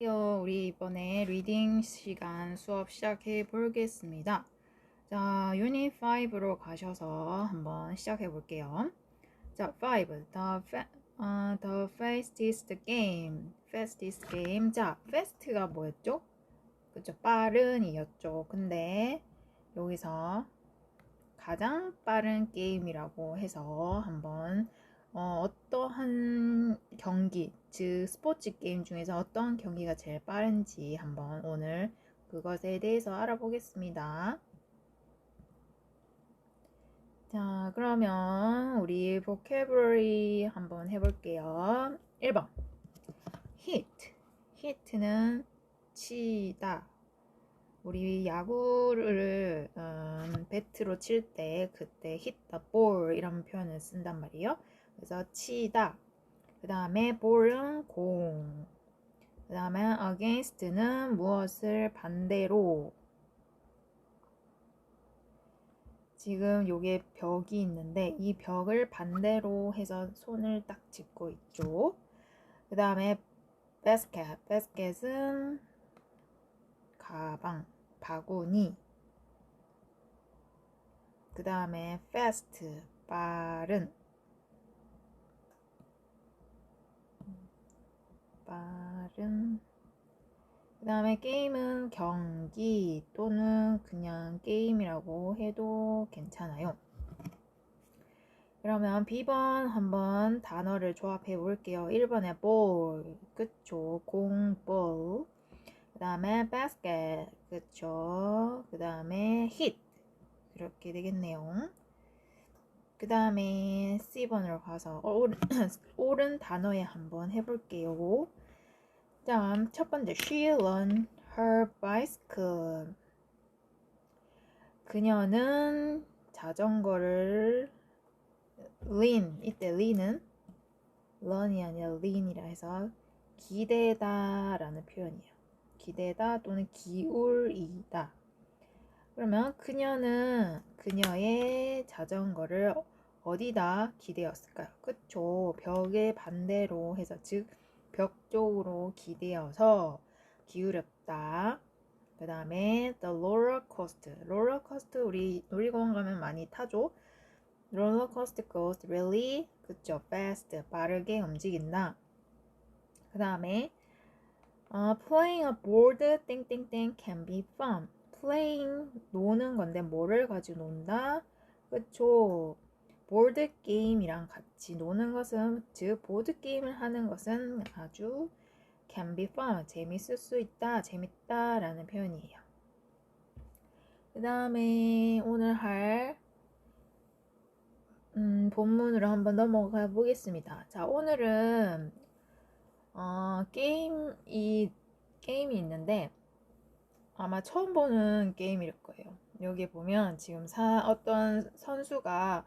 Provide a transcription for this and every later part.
우리 이번에 리딩 시간 수업 시작해 보겠습니다. 자, 유닛 5로 가셔서 한번 시작해 볼게요. 자, 5. The fastest game. fastest game. 자, fast가 뭐였죠? 그쵸, 빠른이었죠. 근데 여기서 가장 빠른 게임이라고 해서 한번 어떠한 경기, 즉 스포츠 게임 중에서 어떤 경기가 제일 빠른지 한번 오늘 그것에 대해서 알아보겠습니다. 자, 그러면 우리 vocabulary 한번 해볼게요. 1번 hit. hit는 치다. 우리 야구를 배트로 칠 때 그때 hit the ball 이런 표현을 쓴단 말이에요. 그래서 치다. 그 다음에 ball은 공. 그 다음에 against는 무엇을 반대로. 지금 요게 벽이 있는데 이 벽을 반대로 해서 손을 딱 짚고 있죠. 그 다음에 basket. basket은 가방, 바구니. 그 다음에 fast, 빠른. 그 다음에 게임은 경기 또는 그냥 게임이라고 해도 괜찮아요. 그러면 B번 한번 단어를 조합해 볼게요. 1번에 ball, 그쵸? 공, ball. 그 다음에 basket, 그쵸? 그 다음에 hit, 이렇게 되겠네요. 그 다음에 C번으로 가서 옳은 단어에 한번 해볼게요. 다음 첫 번째, she learned her bicycle. 그녀는 자전거를 lean, 이때 lean은 learn이 아니라 lean이라 해서 기대다 라는 표현이에요. 기대다 또는 기울이다. 그러면 그녀는 그녀의 자전거를 어디다 기대었을까요? 그쵸? 벽의 반대로 해서 즉 벽 쪽으로 기대어서 기울였다. 그 다음에 the roller coaster. roller coaster 우리 놀이공원 가면 많이 타죠? roller coaster goes really, 그쵸? fast, 빠르게 움직인다. 그 다음에 playing a board 땡땡땡 can be fun. playing 노는 건데 뭐를 가지고 논다? 그쵸? 보드 게임이랑 같이 노는 것은, 즉 보드 게임을 하는 것은 아주 can be fun, 재밌을 수 있다, 재밌다 라는 표현이에요. 그 다음에 오늘 할 본문으로 한번 넘어가 보겠습니다. 자, 오늘은 게임이 있는데 아마 처음 보는 게임일 거예요. 여기 보면 지금 어떤 선수가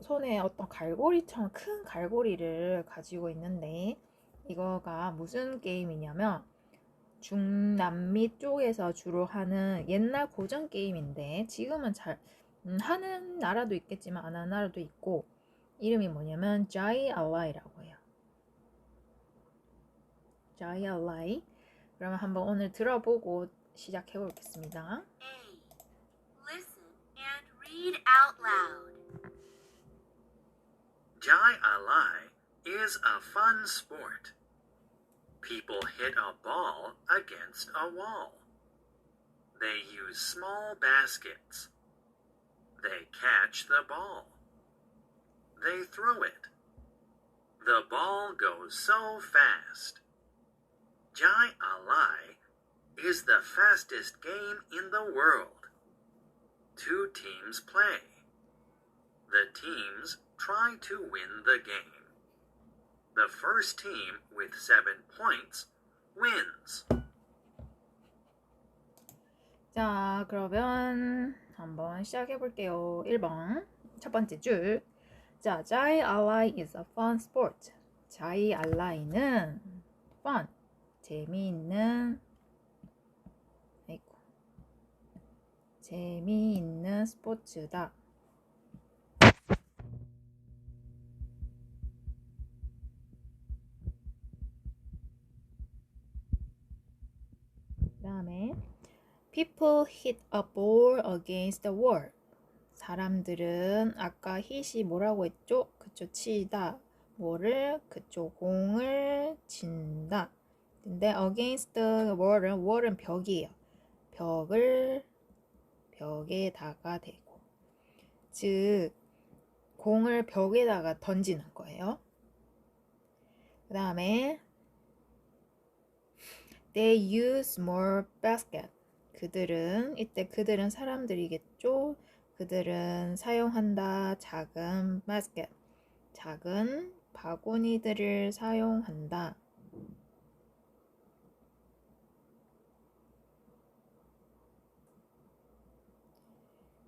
손에 어떤 갈고리처럼 큰 갈고리를 가지고 있는데 이거가 무슨 게임이냐면 중남미 쪽에서 주로 하는 옛날 고전 게임인데 지금은 잘 하는 나라도 있겠지만 안 하는 나라도 있고 이름이 뭐냐면 자이 알라이라고 해요. 자이 알라이. 그러면 한번 오늘 들어보고 시작해 보겠습니다. A. Listen and read out loud. Jai Alai is a fun sport. People hit a ball against a wall. They use small baskets. They catch the ball. They throw it. The ball goes so fast. Jai Alai is the fastest game in the world. 2 teams play. The teams try to win the game. The first team with 7 points wins. 자, 그러면 한번 시작해 볼게요. 1번 첫 번째 줄. 자, 자이 알라이 is a fun sport. 자이 알라이는 fun, 재미있는 스포츠다. 다음에 people hit a ball against the wall. 사람들은 아까 hit이 뭐라고 했죠? 그쵸, 치다. 뭐를? 그쵸, 공을 친다. 근데 against the wall은 벽이에요. 벽에다가 대고. 즉, 공을 벽에다가 던지는 거예요. 그 다음에 they use small basket. 그들은 사람들이겠죠. 그들은 사용한다 작은 basket. 작은 바구니들을 사용한다.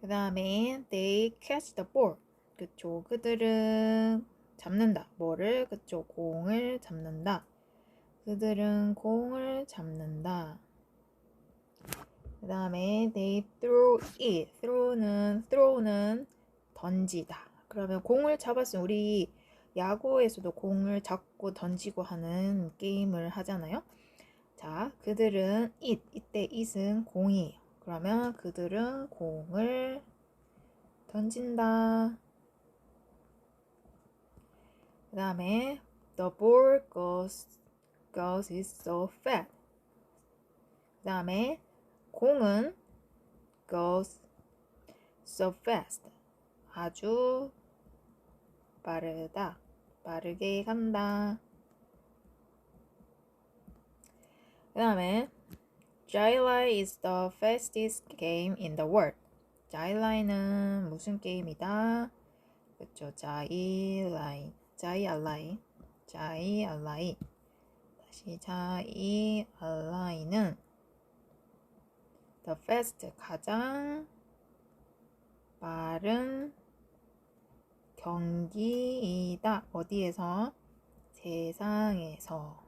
그 다음에 they catch the ball. 그쵸, 그들은 잡는다. 뭐를? 그쵸, 공을 잡는다. 그들은 공을 잡는다. 그 다음에 they throw it. throw는 던지다. 그러면 공을 잡았으면 우리 야구에서도 공을 잡고 던지고 하는 게임을 하잖아요. 자, 그들은 이때 it은 공이에요. 그러면 그들은 공을 던진다. 그 다음에 the ball goes is so fast. 그 다음에 공은 goes so fast. 아주 빠르다. 빠르게 간다. 그 다음에 Jailai is the fastest game in the world. 자일라이는 무슨 게임이다? 그쵸, 자이알라이. 다시 자이알라이는 the fast, 가장 빠른 경기이다. 어디에서? 세상에서.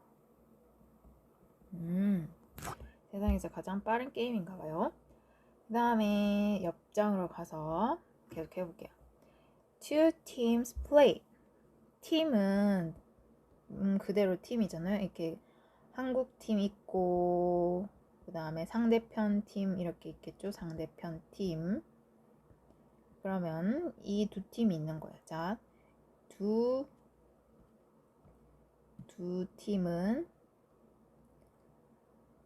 세상에서 가장 빠른 게임인가 봐요. 그 다음에 옆장으로 가서 계속 해볼게요. Two teams play. 팀은 그대로 팀이잖아요. 이렇게 한국 팀 있고 그 다음에 상대편 팀 이렇게 있겠죠. 상대편 팀. 그러면 이 두 팀이 있는 거예요. 자, 두 팀은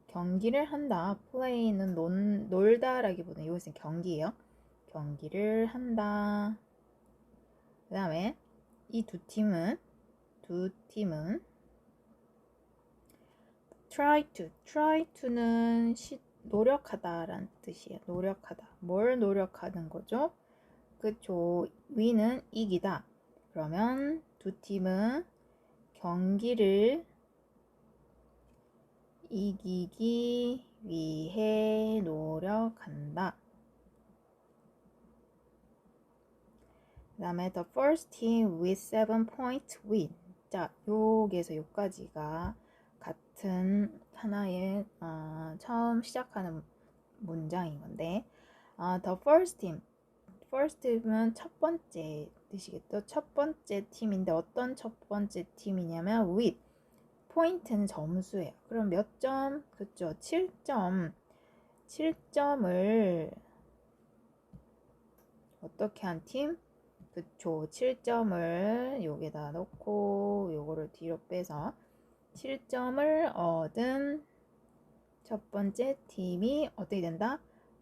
경기를 한다. play는 놀다라기보다는 이것은 경기예요. 경기를 한다. 그 다음에 이 두 팀은 try to는 노력하다라는 뜻이에요. 노력하다. 뭘 노력하는 거죠? 그쵸. win은 이기다. 그러면 두 팀은 경기를 이기기 위해 노력한다. 그 다음에 the first team with 7 points win. 자, 여기에서 여기까지가 같은 하나의 처음 시작하는 문장인 건데 the first team은 첫 번째 뜻이겠죠. 첫 번째 팀인데 어떤 첫 번째 팀이냐면 with. 포인트는 점수예요. 그럼 몇 점? 그쵸, 7점. 7점을 어떻게 한 팀? 그쵸, 7점을 여기다 넣고 요거를 뒤로 빼서 7점을 얻은 첫 번째 팀이 어떻게 된다?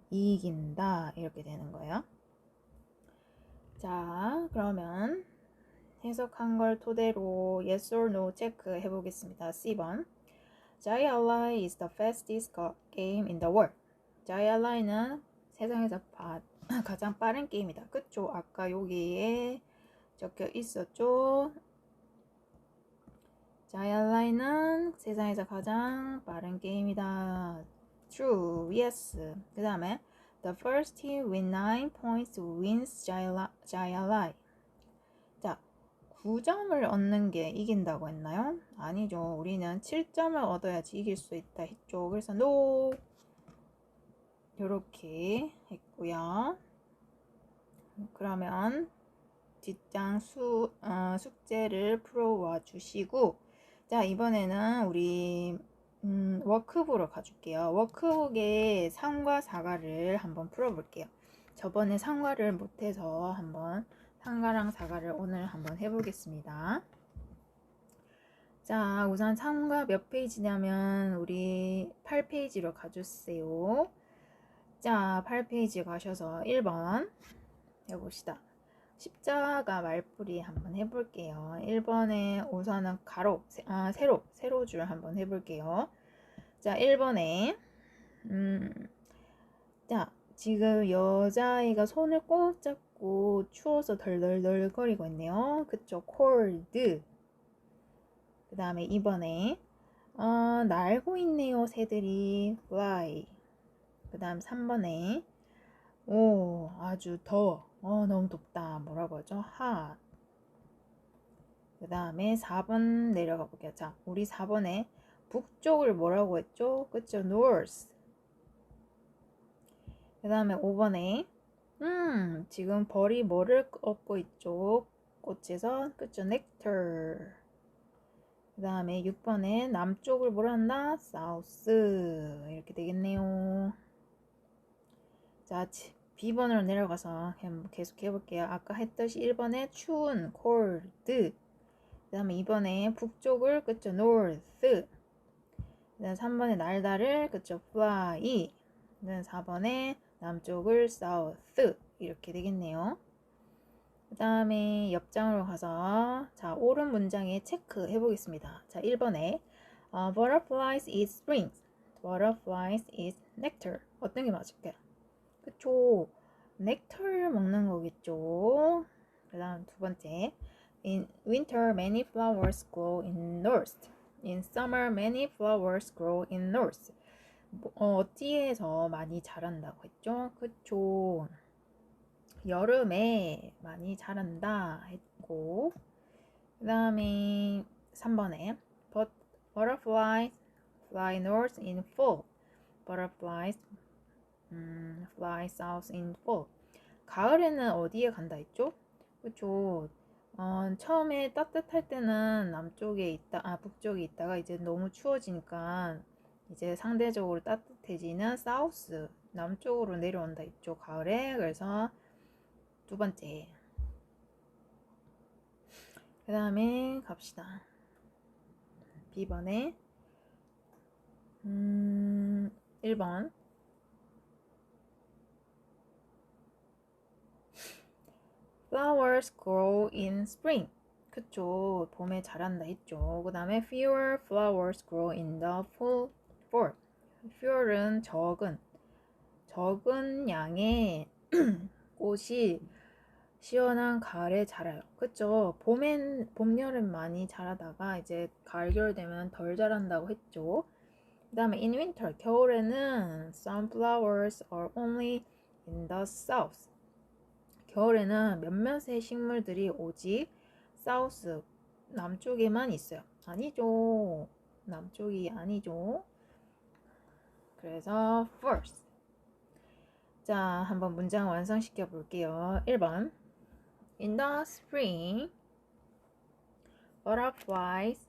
이긴다. 이렇게 되는 거예요. 자, 그러면 해석한 걸 토대로 yes or no 체크해 보겠습니다. C번. Jai-Alai is the fastest game in the world. Jai-Alai는 세상에서 가장 빠른 게임이다. 그쵸? 아까 여기에 적혀 있었죠? Jai-Alai는 세상에서 가장 빠른 게임이다. True, yes. 그 다음에 the first team with 9 points wins Jai-Alai. 자, 9점을 얻는 게 이긴다고 했나요? 아니죠. 우리는 7점을 얻어야지 이길 수 있다 했죠. 그래서 no. 이렇게 했고요. 그러면 뒷장 숙제를 풀어와 주시고, 자, 이번에는 우리 워크북으로 가줄게요. 워크북의 3과 4가를 한번 풀어볼게요. 저번에 3과를 못해서 한번 3과랑 4과를 오늘 한번 해보겠습니다. 자, 우선 3과 몇 페이지냐면 우리 8페이지로 가주세요. 자, 8페이지 가셔서 1번 해봅시다. 십자가 말풀이 한번 해볼게요. 1번에 우선은 가로, 세로줄 한번 해볼게요. 자, 1번에 자, 지금 여자아이가 손을 꼭 잡고 추워서 덜덜덜거리고 있네요. 그쵸? cold. 그 다음에 2번에 날고 있네요. 새들이 fly. 그 다음 3번에 오, 아주 더워. 너무 덥다. 뭐라고 하죠? hot. 그 다음에 4번 내려가 볼게요. 자, 우리 4번에 북쪽을 뭐라고 했죠? 그쵸? north. 그 다음에 5번에 지금 벌이 뭐를 얻고 있죠? 꽃에서 그쵸? nectar. 그 다음에 6번에 남쪽을 뭐라 한다? south. 이렇게 되겠네요. 자, B번으로 내려가서 계속 해볼게요. 아까 했듯이 1번에 추운 cold. 그 다음에 2번에 북쪽을 그쵸? north. 그 다음 3번에 날다를 그쵸? fly. 그 다음 4번에 남쪽을 south. 이렇게 되겠네요. 그 다음에 옆장으로 가서 자, 옳은 문장에 체크 해보겠습니다. 자, 1번에 butterflies eat springs. butterflies eat nectar. 어떤 게 맞을까요? 그쵸? 넥타를 먹는 거겠죠. 그 다음 두 번째. In winter, many flowers grow in north. In summer, many flowers grow in north. 어디에서 많이 자란다고 했죠? 그쵸? 여름에 많이 자란다 했고, 그 다음에 3번에 butterflies fly north in fall. butterflies fly south in fall. 가을에는 어디에 간다 했죠? 그쵸? 처음에 따뜻할 때는 북쪽에 있다가 이제 너무 추워지니까 이제 상대적으로 따뜻해지는 사우스, 남쪽으로 내려온다 했죠, 가을에. 그래서 두 번째. 그 다음에 갑시다. B번에 1번. Flowers grow in spring. 그쵸. 봄에 자란다 했죠. 그 다음에 fewer flowers grow in the fall. fewer은 적은 양의 꽃이 시원한 가을에 자라요. 그쵸. 봄, 여름 많이 자라다가 이제 가을, 겨울 되면 덜 자란다고 했죠. 그 다음에 in winter, 겨울에는 some flowers are only in the south. 겨울에는 몇몇의 식물들이 오직 사우스, 남쪽에만 있어요. 아니죠. 남쪽이 아니죠. 그래서 first. 자, 한번 문장 완성시켜 볼게요. 1번. In the spring, butterflies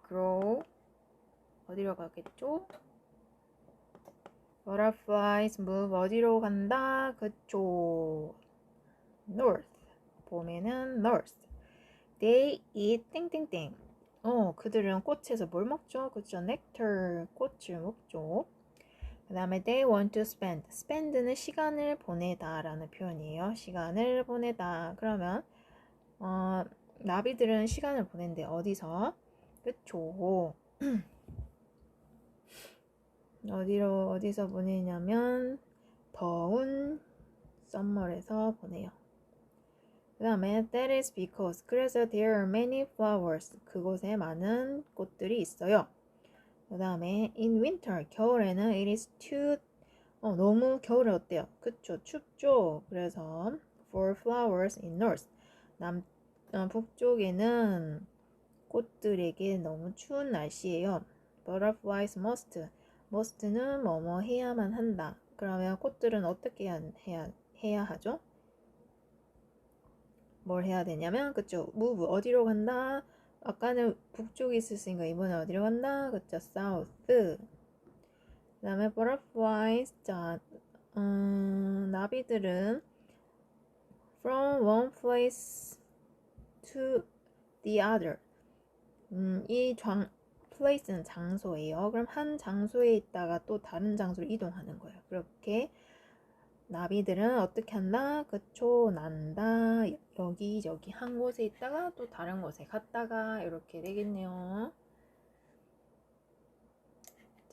grow. 어디로 가겠죠? Butterflies move. 어디로 간다? 그쪽. North. 봄에는 north. They eat 땡땡땡. 그들은 꽃에서 뭘 먹죠? 그쵸? nectar. 꽃을 먹죠. 그 다음에 they want to spend. spend는 시간을 보내다 라는 표현이에요. 시간을 보내다. 그러면 나비들은 시간을 보낸대. 어디서? 그쵸? 어디서 보내냐면 더운 summer에서 보내요. 그 다음에 that is because. 그래서 there are many flowers. 그곳에 많은 꽃들이 있어요. 그 다음에 in winter. 겨울에는 it is too. 너무 겨울에 어때요? 그쵸? 춥죠? 그래서 for flowers in north. 북쪽에는 꽃들에게 너무 추운 날씨예요. Butterflies must는 뭐뭐 해야만 한다. 그러면 꽃들은 어떻게 해야 하죠? 뭘 해야 되냐면 그쵸? move. 어디로 간다? 아까는 북쪽에 있었으니까 이번에 어디로 간다? 그쵸? South. 그 다음에 butterflies. 자, 나비들은 from one place to the other. place는 장소예요. 그럼 한 장소에 있다가 또 다른 장소로 이동하는 거예요. 그렇게 나비들은 어떻게 한다? 그쵸? 난다. 여기저기 한 곳에 있다가 또 다른 곳에 갔다가 이렇게 되겠네요.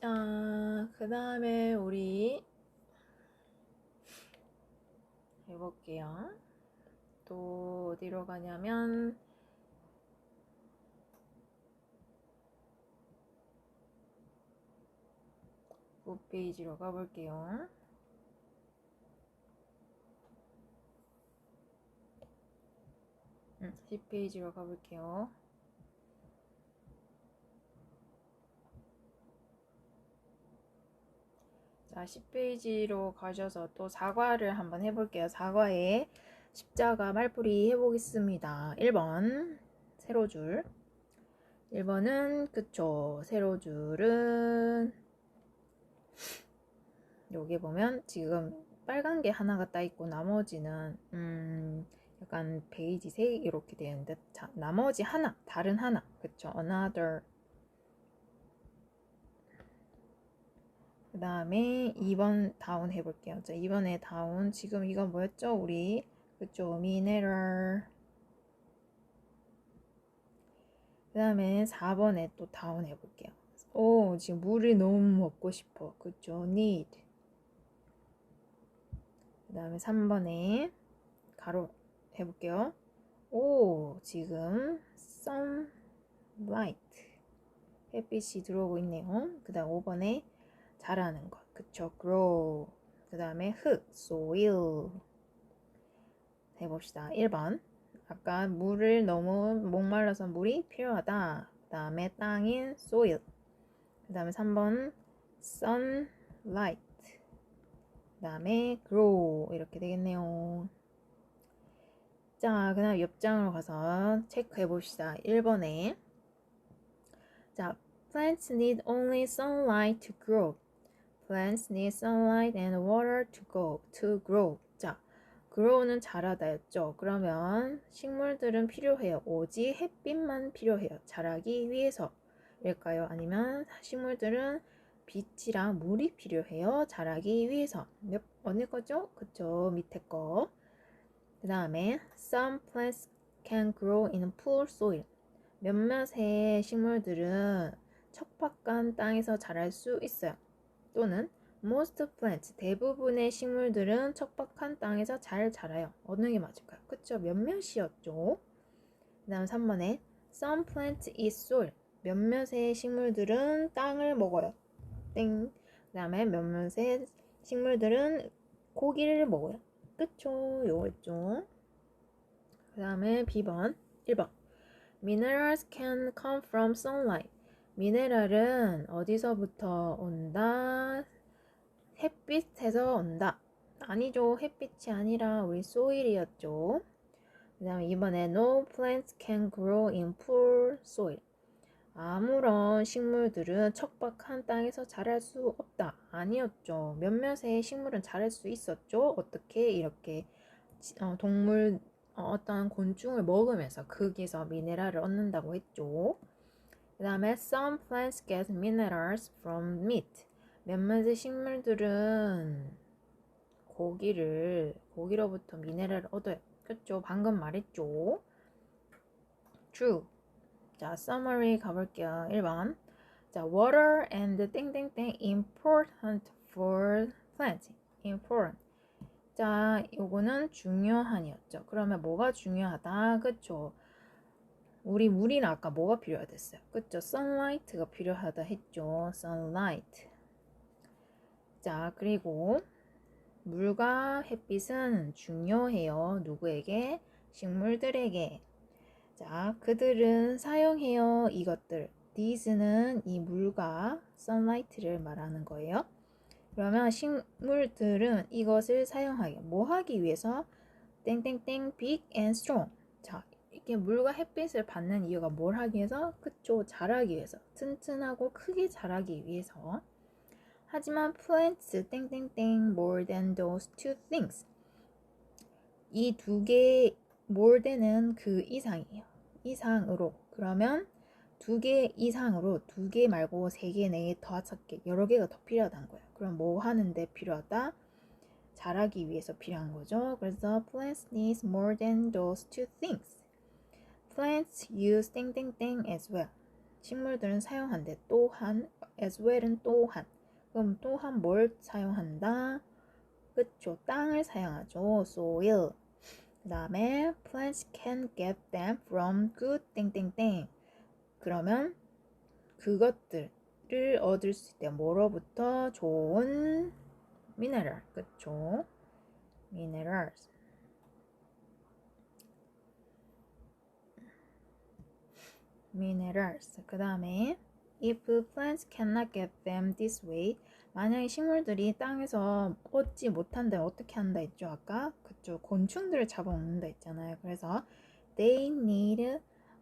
자, 그 다음에 우리 해볼게요. 또 어디로 가냐면 9페이지로 가볼게요. 응, 10페이지로 가볼게요. 자, 10페이지로 가셔서 또 사과를 한번 해볼게요. 사과에 십자가 말풀이 해보겠습니다. 1번 세로줄. 1번은 그쵸. 세로줄은 여기 보면 지금 빨간 게 하나가 따 있고 나머지는 약간 베이지색 이렇게 되는데, 자, 나머지 하나, 다른 하나, 그쵸? another. 그 다음에 2번 다운 해볼게요. 자, 2번에 다운. 지금 이거 뭐였죠? 우리 그쵸? mineral. 그 다음에 4번에 또 다운 해볼게요. 오, 지금 물을 너무 먹고 싶어. 그쵸? need. 그 다음에 3번에 가로 해볼게요. 오, 지금 sunlight. 햇빛이 들어오고 있네요. 그 다음 5번에 자라는 것. 그쵸? grow. 그 다음에 흙, soil. 해봅시다. 1번. 아까 물을 너무 목말라서 물이 필요하다. 그 다음에 땅인 soil. 그 다음에 3번 sunlight. 그 다음에 grow. 이렇게 되겠네요. 자, 그 다음 옆장으로 가서 체크해 봅시다. 1번에 자, plants need only sunlight to grow. Plants need sunlight and water to grow. 자, grow는 자라다였죠. 그러면 식물들은 필요해요. 오직 햇빛만 필요해요. 자라기 위해서. 일까요? 아니면 식물들은 빛이랑 물이 필요해요. 자라기 위해서. 어느 거죠? 그쵸? 밑에 거. 그 다음에 some plants can grow in poor soil. 몇몇의 식물들은 척박한 땅에서 자랄 수 있어요. 또는 most plants, 대부분의 식물들은 척박한 땅에서 잘 자라요. 어느 게 맞을까요? 그쵸? 몇몇이었죠. 그 다음 3번에 some plants eat soil. 몇몇의 식물들은 땅을 먹어요. 땡. 그 다음에 몇몇의 식물들은 고기를 먹어요. 그쵸? 요거였죠. 그 다음에 B번 1번 Minerals can come from sunlight. 미네랄은 어디서부터 온다? 햇빛에서 온다. 아니죠. 햇빛이 아니라 우리 소일이었죠. 그 다음에 이번에 No plants can grow in poor soil. 아무런 식물들은 척박한 땅에서 자랄 수 없다. 아니었죠. 몇몇의 식물은 자랄 수 있었죠. 어떻게? 이렇게 동물 어떤 곤충을 먹으면서 거기서 미네랄을 얻는다고 했죠. 그 다음에 some plants get minerals from meat. 몇몇의 식물들은 고기로부터 미네랄을 얻어요. 그렇죠? 방금 말했죠. True. 자, summary 가볼게요. 1번. 자, water and 땡땡땡 important for plants. important. 자, 요거는 중요한이었죠. 그러면 뭐가 중요하다? 그쵸? 우리 물이는 아까 뭐가 필요하댔어요? 그쵸? sunlight가 필요하다 했죠. sunlight. 자, 그리고 물과 햇빛은 중요해요. 누구에게? 식물들에게. 자, 그들은 사용해요. 이것들. these는 이 물과 sunlight를 말하는 거예요. 그러면 식물들은 이것을 사용하기, 뭐 하기 위해서? 땡땡땡 big and strong. 자, 이게 물과 햇빛을 받는 이유가 뭘 하기 위해서? 그쵸, 자라기 위해서. 튼튼하고 크게 자라기 위해서. 하지만 plants 땡땡땡 more than those two things. 이 두 개 more than은 그 이상이에요. 이상으로. 그러면 두 개 이상으로 두 개 말고 세 개, 네 개, 다섯 개, 여러 개가 더 필요하다는 거예요. 그럼 뭐 하는데 필요하다? 자라기 위해서 필요한 거죠. 그래서 plants need more than those two things. Plants use 땡땡땡 as well. 식물들은 사용한대. 또한 as well은 또한. 그럼 또한 뭘 사용한다? 그쵸, 땅을 사용하죠. soil. 그 다음에 plants can get them from good 땡땡땡. 그러면 그것들을 얻을 수 있대요. 뭐로부터? 좋은 mineral. 그쵸? minerals. minerals. 그 다음에 if plants cannot get them this way. 만약에 식물들이 땅에서 얻지 못한다면 어떻게 한다 했죠? 아까 그쵸, 곤충들을 잡아먹는다 했잖아요. 그래서 they need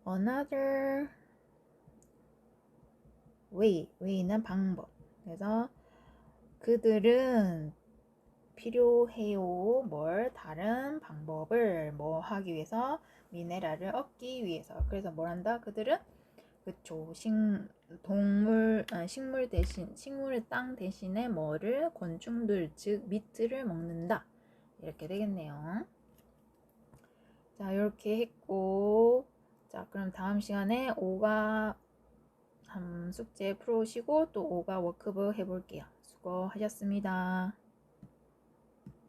another way. way는 방법. 그래서 그들은 필요해요. 뭘? 다른 방법을 뭐 하기 위해서? 미네랄을 얻기 위해서. 그래서 뭘 한다? 그들은 그쵸, 식물 대신, 식물의 땅 대신에 뭐를? 곤충들, 즉 미트를 먹는다. 이렇게 되겠네요. 자, 이렇게 했고, 자, 그럼 다음 시간에 5가 숙제 풀어오시고 또 5가 워크북 해볼게요. 수고하셨습니다.